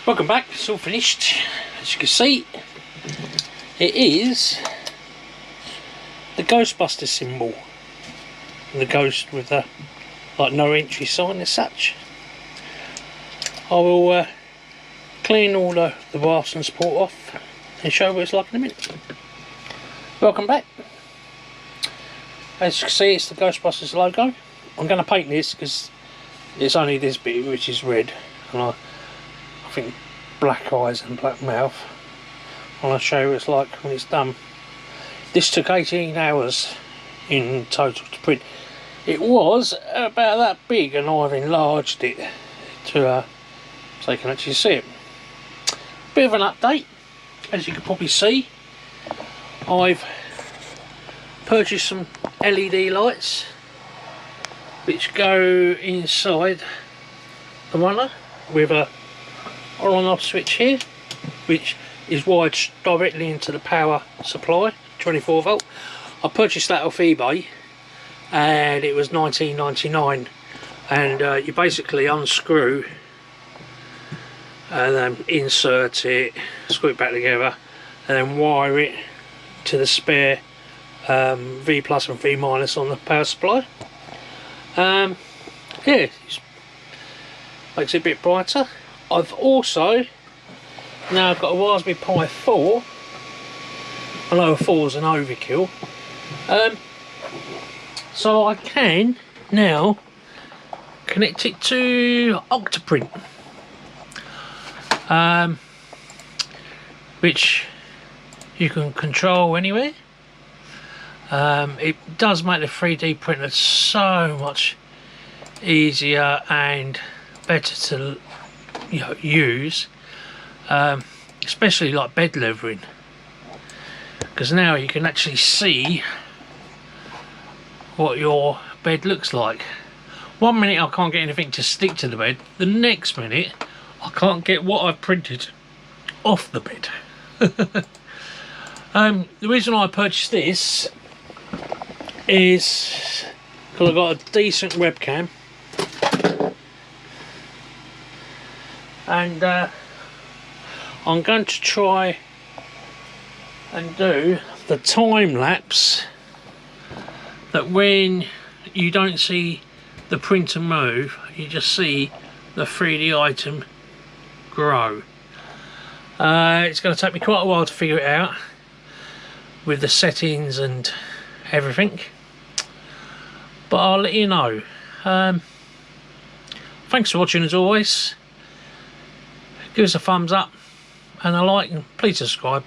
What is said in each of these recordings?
Welcome back, it's all finished. As you can see, it is the Ghostbuster symbol. The ghost with the no entry sign as such. I will clean all the brass and support off and show you what it's like in a minute. Welcome back. As you can see, it's the Ghostbusters logo. I'm going to paint this because it's only this bit which is red, and I think black eyes and black mouth. And I'll show you what it's like when it's done. This took 18 hours in total to print. It was about that big, and I've enlarged it to so you can actually see it. Bit of an update, as you can probably see. I've purchased some LED lights which go inside the runner with a on and off switch here, which is wired directly into the power supply, 24 volt. I purchased that off eBay and it was $19.99, and you basically unscrew and then insert it, screw it back together, and then wire it to the spare V plus and V minus on the power supply. Yeah, it makes it a bit brighter. I've also now got a Raspberry Pi 4. I know a 4 is an overkill, so I can now connect it to Octoprint, which you can control anywhere. It does make the 3D printer so much easier and better to use, especially like bed leathering, because now you can actually see what your bed looks like. One minute I can't get anything to stick to the bed, the next minute I can't get what I've printed off the bed. The reason I purchased this is because I've got a decent webcam, and I'm going to try and do the time lapse that when you don't see the printer move, you just see the 3D item grow. It's going to take me quite a while to figure it out with the settings and everything, but I'll let you know. Thanks for watching as always. Give us a thumbs up and a like, and please subscribe.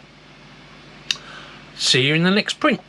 See you in the next print.